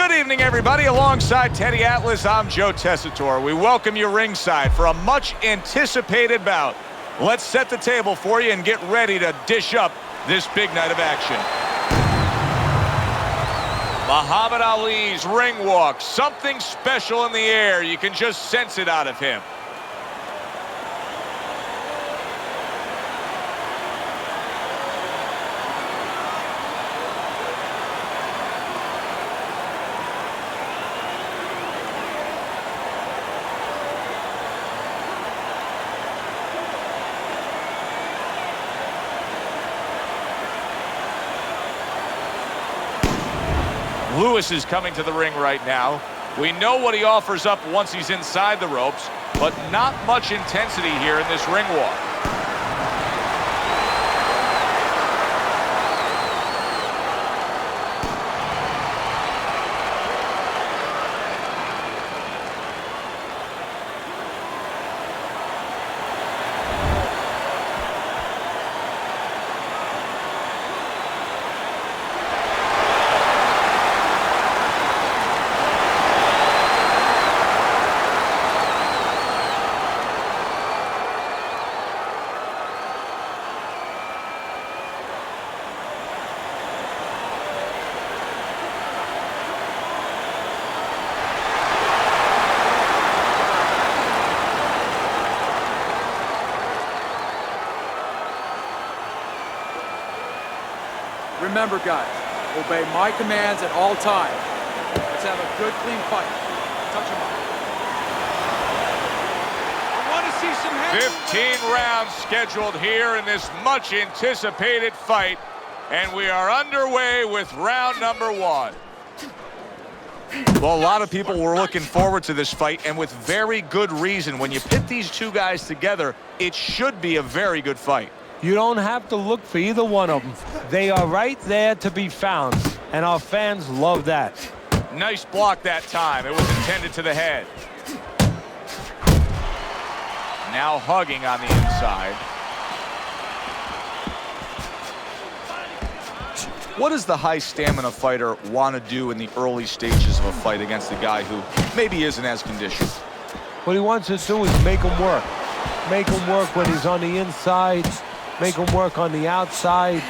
Good evening, everybody. Alongside Teddy Atlas, I'm Joe Tessitore. We welcome you ringside for a much-anticipated bout. Let's set the table for you and get ready to dish up this big night of action. Muhammad Ali's ring walk, something special in the air. You can just sense it out of him. Lewis is coming to the ring right now. We know what he offers up once he's inside the ropes, but not much intensity here in this ring walk. Remember, guys, obey my commands at all times. Let's have a good, clean fight. Touch him up. I want to see some heavy. 15 rounds scheduled here in this much-anticipated fight, and we are underway with round number one. Well, a lot of people were looking forward to this fight, and with very good reason. When you pit these two guys together, it should be a very good fight. You don't have to look for either one of them. They are right there to be found, and our fans love that. Nice block that time. It was intended to the head. Now hugging on the inside. What does the high stamina fighter want to do in the early stages of a fight against a guy who maybe isn't as conditioned? What he wants to do is make him work. Make him work when he's on the inside. Make him work on the outside,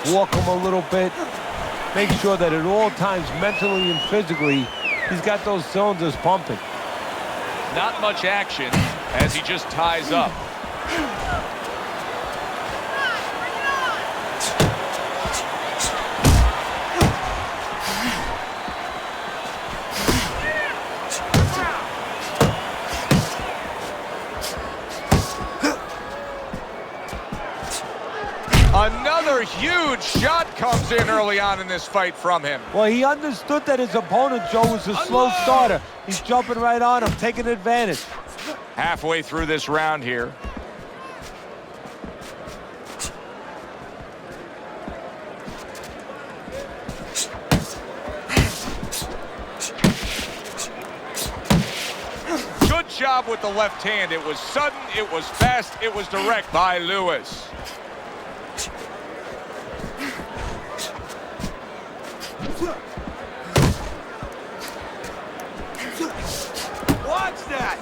walk him a little bit, make sure that at all times, mentally and physically, he's got those cylinders pumping. Not much action as he just ties up. Another huge shot comes in early on in this fight from him. Well, he understood that his opponent, Joe, was a slow starter. He's jumping right on him, taking advantage. Halfway through this round here. Good job with the left hand. It was sudden, it was fast, it was direct by Lewis. Watch that!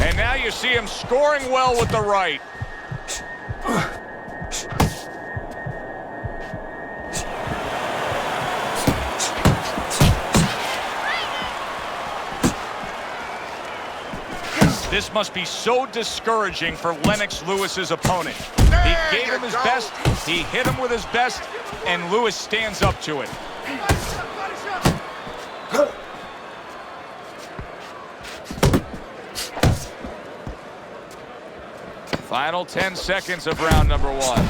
And now you see him scoring well with the right. This must be so discouraging for Lennox Lewis's opponent. He gave him his best, he hit him with his best, and Lewis stands up to it. Final 10 seconds of round number one.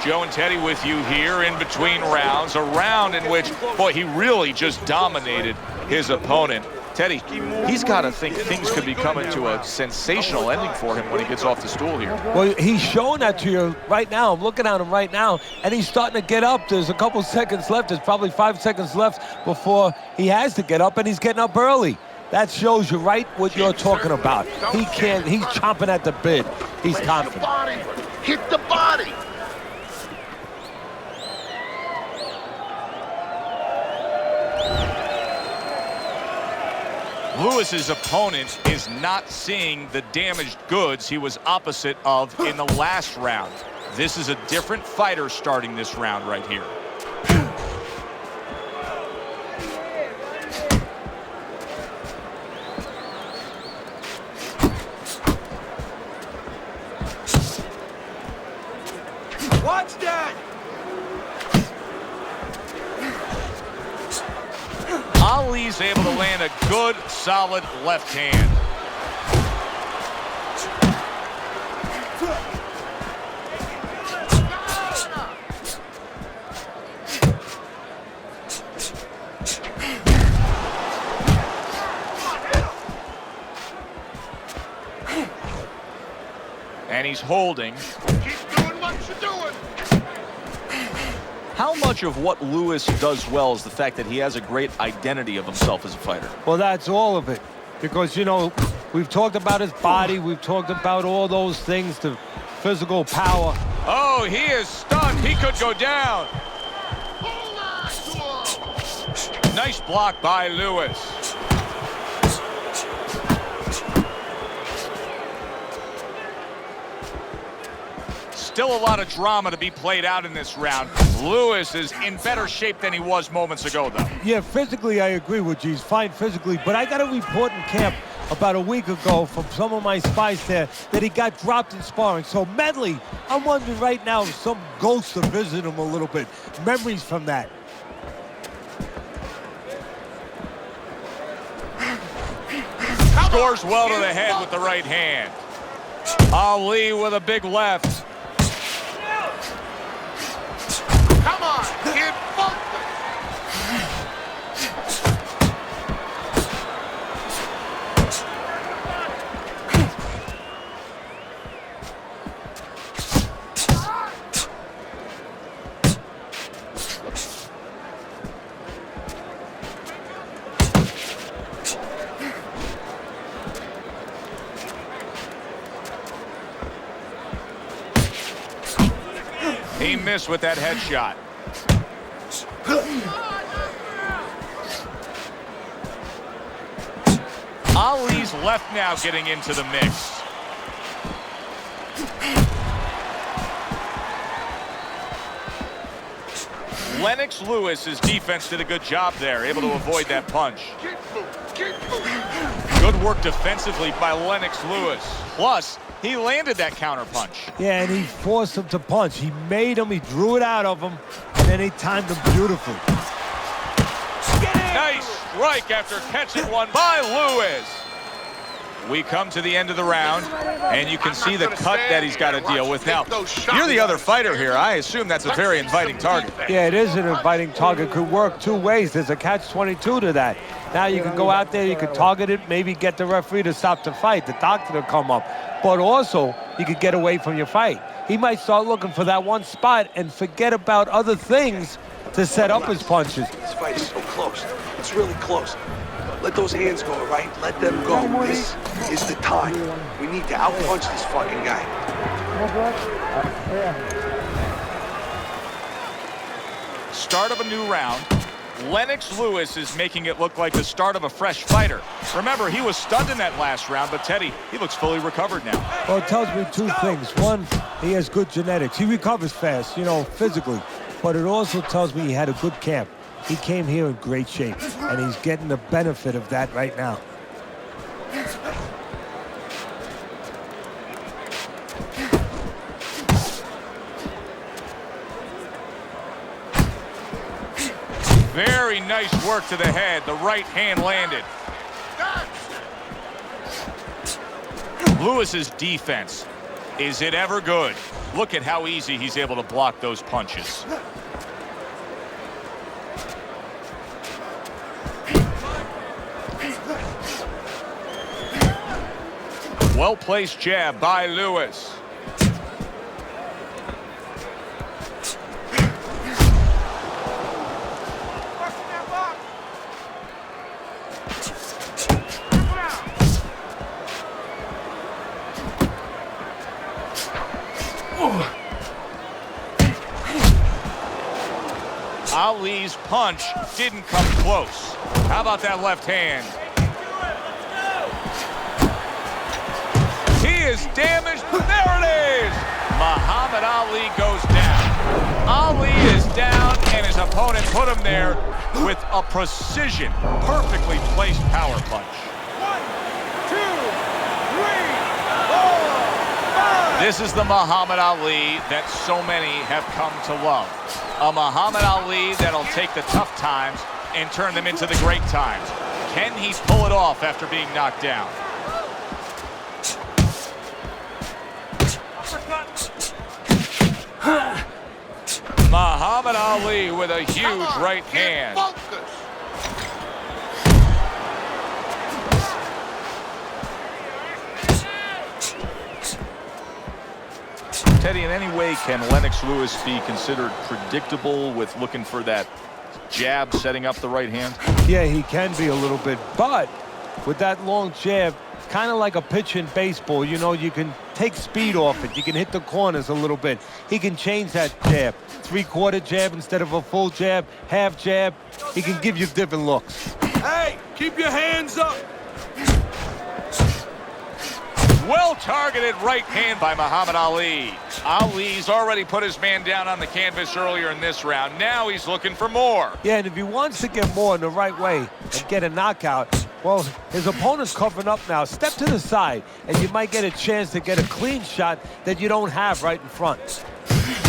Joe and Teddy with you here in between rounds. A round in which, boy, he really just dominated his opponent. Teddy, he's got to think things could be coming to a sensational ending for him when he gets off the stool here. Well, he's showing that to you right now. I'm looking at him right now, and he's starting to get up. There's a couple seconds left. There's probably 5 seconds left before he has to get up, and he's getting up early. That shows you right what you're talking about. He can't, he's chomping at the bit. He's confident. Hit the body. Lewis's opponent is not seeing the damaged goods he was opposite of in the last round. This is a different fighter starting this round right here. Watch that! Ali's able to land a good, solid left hand. And he's holding. Keep doing what you're doing. How much of what Lewis does well is the fact that he has a great identity of himself as a fighter? Well, that's all of it. Because, you know, we've talked about his body. We've talked about all those things, the physical power. Oh, he is stunned. He could go down. Nice block by Lewis. Still a lot of drama to be played out in this round. Lewis is in better shape than he was moments ago, though. Yeah, physically, I agree with you. He's fine physically, but I got a report in camp about a week ago from some of my spies there that he got dropped in sparring. So mentally, I'm wondering right now if some ghosts are visiting him a little bit. Memories from that. Scores well to the head with the right hand. Ali with a big left. Come on, get funky. He missed with that headshot. Ali's left now getting into the mix. Lennox Lewis's defense did a good job there, able to avoid that punch. Good work defensively by Lennox Lewis. Plus, he landed that counter punch. Yeah, and he forced him to punch. He made him, he drew it out of him, and then he timed him beautifully. Nice strike after catching one by Lewis. We come to the end of the round, and you can see the cut that he's got to deal with. Now, you're the other fighter here. I assume that's a very inviting target. Yeah, it is an inviting target. Could work two ways. There's a catch-22 to that. Now you can go out there, you can target it, maybe get the referee to stop the fight, the doctor to come up. But also, you could get away from your fight. He might start looking for that one spot and forget about other things to set up his punches. This fight is so close. It's really close. Let those hands go, right? Let them go. This is the time. We need to outpunch this fucking guy. Start of a new round. Lennox Lewis is making it look like the start of a fresh fighter. Remember, he was stunned in that last round, but Teddy, he looks fully recovered now. Well, it tells me two things. One, he has good genetics. He recovers fast, you know, physically. But it also tells me he had a good camp. He came here in great shape, and he's getting the benefit of that right now. Very nice work to the head. The right hand landed. Lewis's defense. Is it ever good? Look at how easy he's able to block those punches. Well-placed jab by Lewis. Ali's punch didn't come close. How about that left hand? He is damaged. There it is! Muhammad Ali goes down. Ali is down, and his opponent put him there with a precision, perfectly placed power punch. 1, 2, 3, 4, 5. This is the Muhammad Ali that so many have come to love. A Muhammad Ali that'll take the tough times and turn them into the great times. Can he pull it off after being knocked down? Muhammad Ali with a huge right hand. Teddy, in any way, can Lennox Lewis be considered predictable with looking for that jab setting up the right hand? Yeah, he can be a little bit, but with that long jab, kind of like a pitch in baseball, you know, you can take speed off it. You can hit the corners a little bit. He can change that jab. 3/4 jab instead of a full jab, half jab. He can give you different looks. Hey, keep your hands up. Well-targeted right hand by Muhammad Ali. Ali's already put his man down on the canvas earlier in this round. Now he's looking for more. Yeah, and if he wants to get more in the right way and get a knockout, well, his opponent's covering up now. Step to the side, and you might get a chance to get a clean shot that you don't have right in front.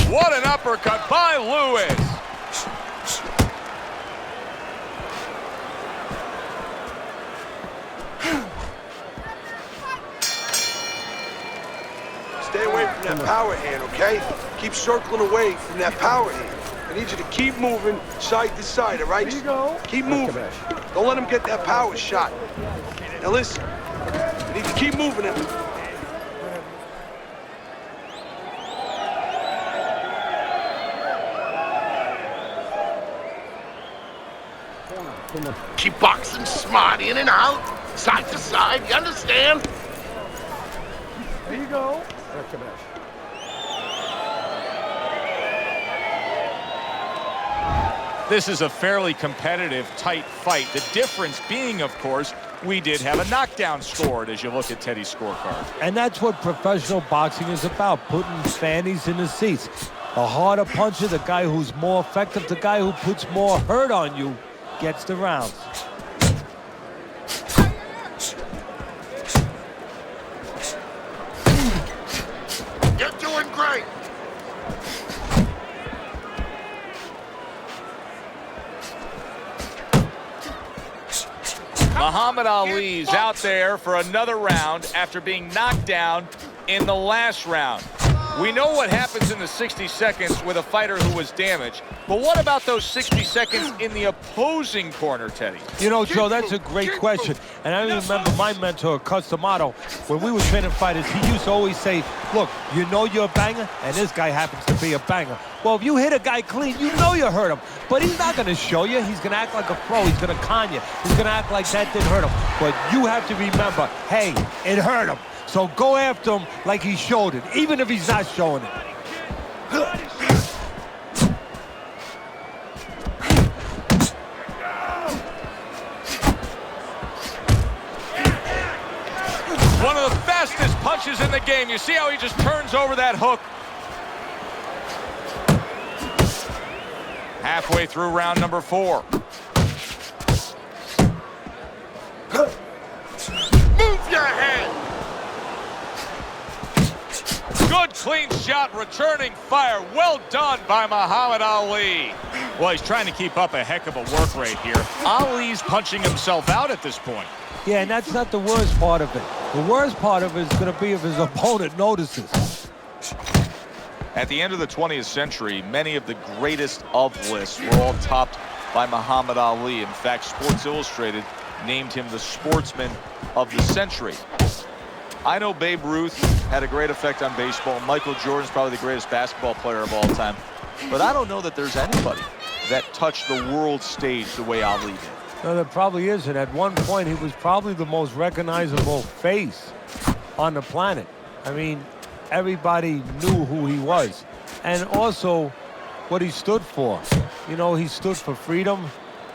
What an uppercut by Lewis. Stay away from that power hand, okay? Keep circling away from that power hand. I need you to keep moving side to side, all right? Here you go. Keep moving. Don't let him get that power shot. Now listen, you need to keep moving him. Keep boxing smart, in and out, side to side, you understand? There you go. This is a fairly competitive, tight fight. The difference being, of course, we did have a knockdown scored as you look at Teddy's scorecard. And that's what professional boxing is about, putting fannies in the seats. The harder puncher, the guy who's more effective, the guy who puts more hurt on you, gets the rounds. You're doing great. Muhammad Ali's out there for another round after being knocked down in the last round. We know what happens in the 60 seconds with a fighter who was damaged, but what about those 60 seconds in the opposing corner, Teddy? You know, Joe, that's a great question. And I remember my mentor, Customato, when we were training fighters, he used to always say, look, you know you're a banger, and this guy happens to be a banger. Well, if you hit a guy clean, you know you hurt him. But he's not going to show you. He's going to act like a pro. He's going to con you. He's going to act like that didn't hurt him. But you have to remember, hey, it hurt him. So go after him like he showed it, even if he's not showing it. One of the fastest punches in the game. You see how he just turns over that hook? Halfway through round number 4. Move your head. Good clean shot, returning fire. Well done by Muhammad Ali. Well, he's trying to keep up a heck of a work rate here. Ali's punching himself out at this point. Yeah, and that's not the worst part of it. The worst part of it is going to be if his opponent notices. At the end of the 20th century, many of the greatest of lists were all topped by Muhammad Ali. In fact, Sports Illustrated named him the sportsman of the century. I know Babe Ruth had a great effect on baseball. Michael Jordan's probably the greatest basketball player of all time. But I don't know that there's anybody that touched the world stage the way Ali did. No, there probably isn't. At one point, he was probably the most recognizable face on the planet. I mean, everybody knew who he was. And also, what he stood for. You know, he stood for freedom.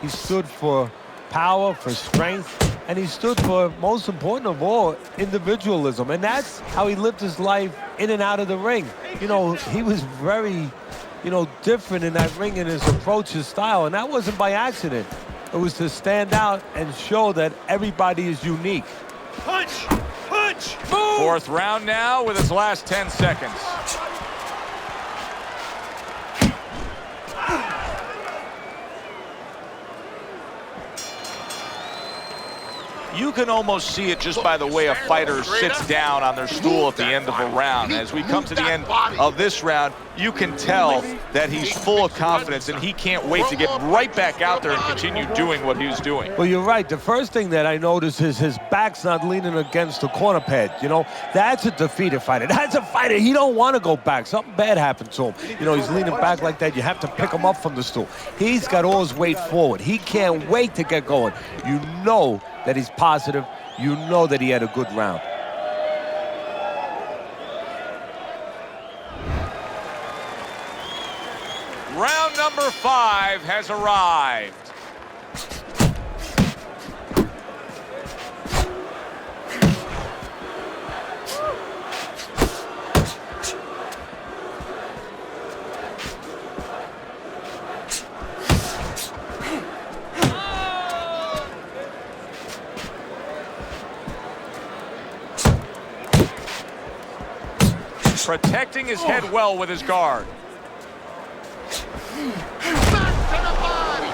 He stood for power, for strength. And he stood for, most important of all, individualism. And that's how he lived his life in and out of the ring. You know, he was very, different in that ring in his approach, his style. And that wasn't by accident. It was to stand out and show that everybody is unique. Punch! Punch! Move! Fourth round now with his last 10 seconds. You can almost see it just by the way a fighter sits down on their stool at the end of a round. As we come to the end of this round, you can tell that he's full of confidence and he can't wait to get right back out there and continue doing what he was doing. Well, you're right. The first thing that I noticed is his back's not leaning against the corner pad. That's a defeated fighter. That's a fighter. He don't want to go back. Something bad happened to him. He's leaning back like that. You have to pick him up from the stool. He's got all his weight forward. He can't wait to get going. You know that he's positive. You know that he had a good round. Round number 5 has arrived. Protecting his head well with his guard. Back to the body.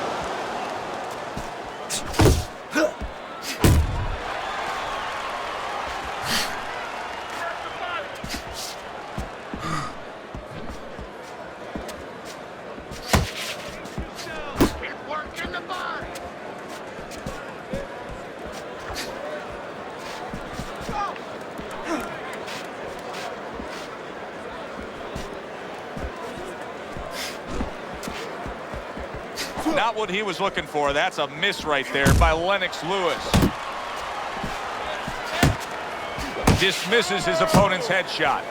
Keep working the body. Not what he was looking for. That's a miss right there by Lennox Lewis. Dismisses his opponent's headshot.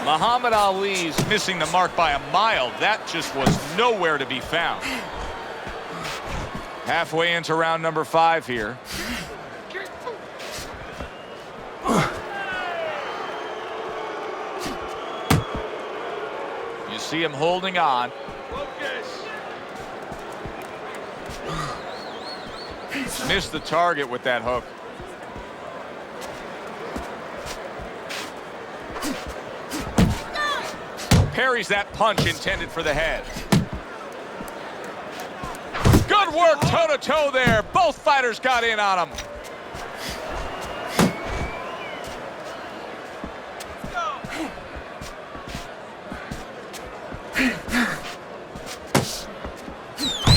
Muhammad Ali's missing the mark by a mile. That just was nowhere to be found. Halfway into round number 5 here. You see him holding on. Missed the target with that hook. Parries that punch intended for the head. Good work toe-to-toe there. Both fighters got in on him.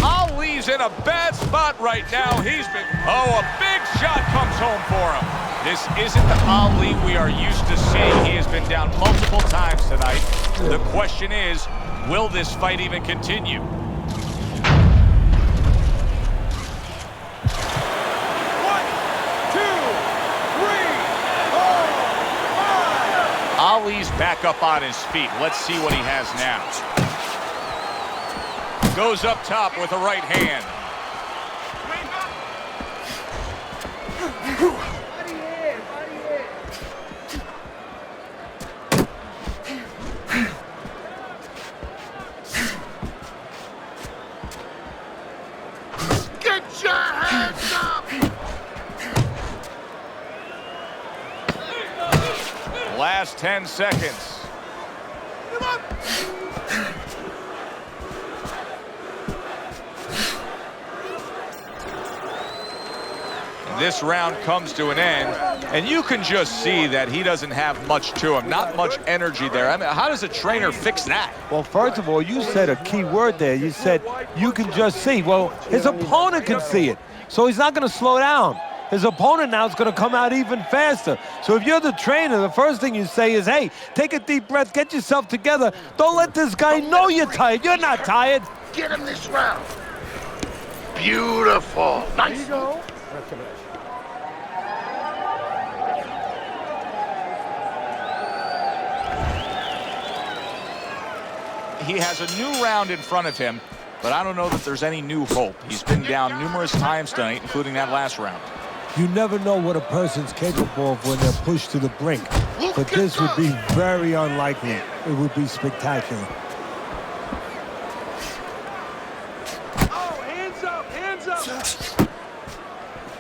Ali's in a bad spot right now. A big shot comes home for him. This isn't the Ali we are used to seeing. He has been down multiple times tonight. The question is, will this fight even continue? Ali's back up on his feet. Let's see what he has now. Goes up top with a right hand. Get your hands up. Last 10 seconds. this round comes to an end, and you can just see that he doesn't have much to him, not much energy there. I mean, how does a trainer fix that? Well, first of all, you said a key word there. You said you can just see. Well, his opponent can see it, so he's not going to slow down. His opponent now is going to come out even faster. So if you're the trainer, the first thing you say is, hey, take a deep breath, get yourself together. Don't let this guy know you're tired. You're not tired. Get him this round. Beautiful. Nice. He has a new round in front of him, but I don't know that there's any new hope. He's been down numerous times tonight, including that last round. You never know what a person's capable of when they're pushed to the brink. But this would be very unlikely. It would be spectacular. Oh, hands up, hands up.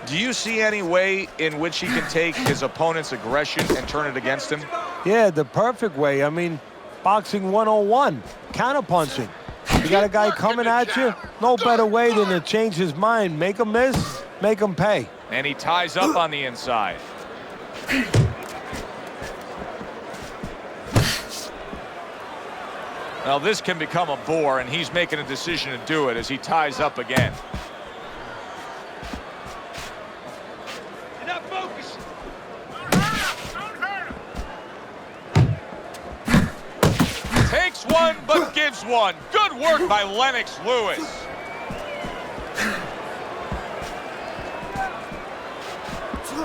Do you see any way in which he can take his opponent's aggression and turn it against him? Yeah, the perfect way. I mean, boxing 101, counterpunching. You got a guy coming at you, no better way than to change his mind. Make him miss, make him pay. And he ties up on the inside. Well, this can become a bore, and he's making a decision to do it as he ties up again. You're not focused. Takes one, but gives one. Good work by Lennox Lewis.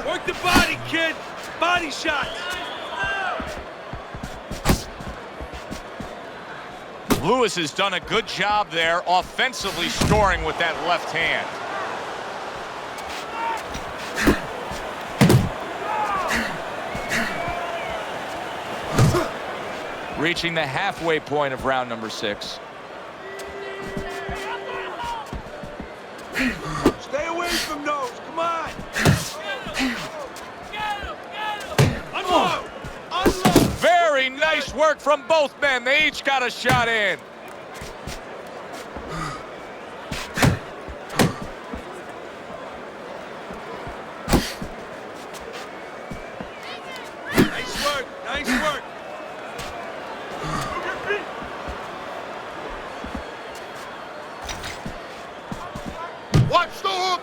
Work the body, kid. Body shots. Lewis has done a good job there offensively scoring with that left hand. Reaching the halfway point of round number 6. Stay away from those. Come on. Unload. Unload. Very nice work from both men. They each got a shot in. Nice work. Nice work. Watch the hook.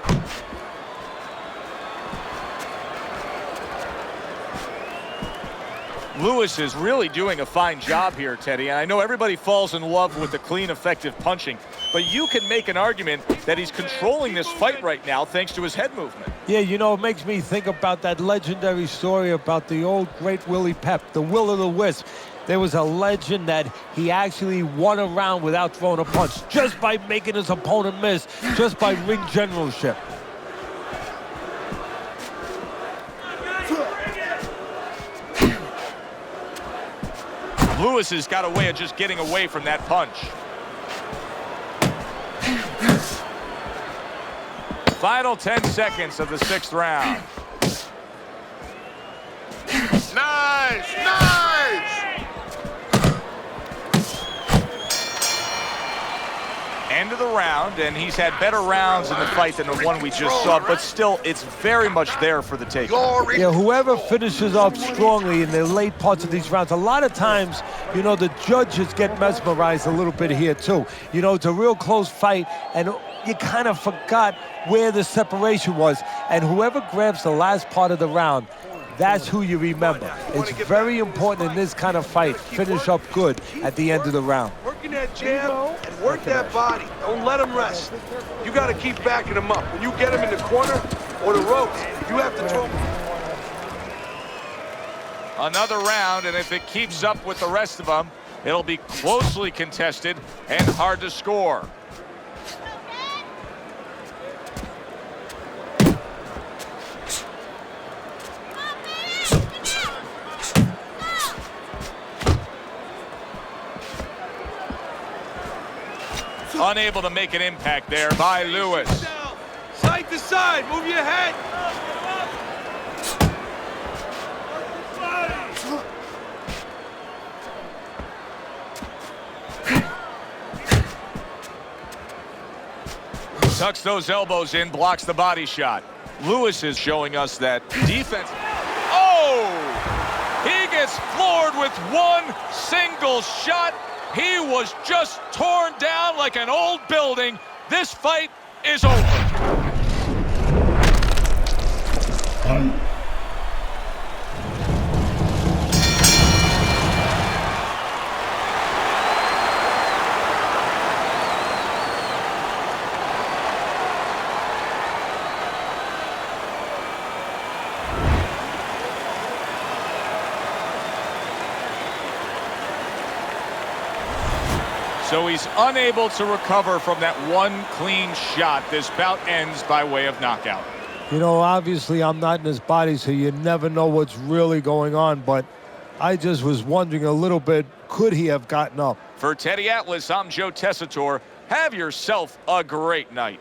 Lewis is really doing a fine job here, Teddy. And I know everybody falls in love with the clean, effective punching, but you can make an argument that he's controlling this fight right now thanks to his head movement. Yeah, you know, it makes me think about that legendary story about the old great Willie Pep, the Will o' the Wisp. There was a legend that he actually won a round without throwing a punch, just by making his opponent miss, just by ring generalship. Lewis has got a way of just getting away from that punch. Final 10 seconds of the 6th round. Nice, nice. End of the round, and he's had better rounds in the fight than the one we just saw, but still, it's very much there for the taking. Yeah, whoever finishes off strongly in the late parts of these rounds, a lot of times, you know, the judges get mesmerized a little bit here, too. You know, it's a real close fight, and you kind of forgot where the separation was, and whoever grabs the last part of the round, that's who you remember. It's very important in this kind of fight. Finish up good at the end of the round. Working that jab and work that body. Don't let him rest. You got to keep backing him up. When you get him in the corner or the ropes, you have to throw him. Another round, and if it keeps up with the rest of them, it'll be closely contested and hard to score. Unable to make an impact there by Lewis. Side to side, move your head. Tucks those elbows in, blocks the body shot. Lewis is showing us that defense. Oh! He gets floored with one single shot. He was just torn down like an old building. This fight is over. So he's unable to recover from that one clean shot. This bout ends by way of knockout. You know, obviously I'm not in his body, so you never know what's really going on, but I just was wondering a little bit, could he have gotten up? For Teddy Atlas, I'm Joe Tessitore. Have yourself a great night.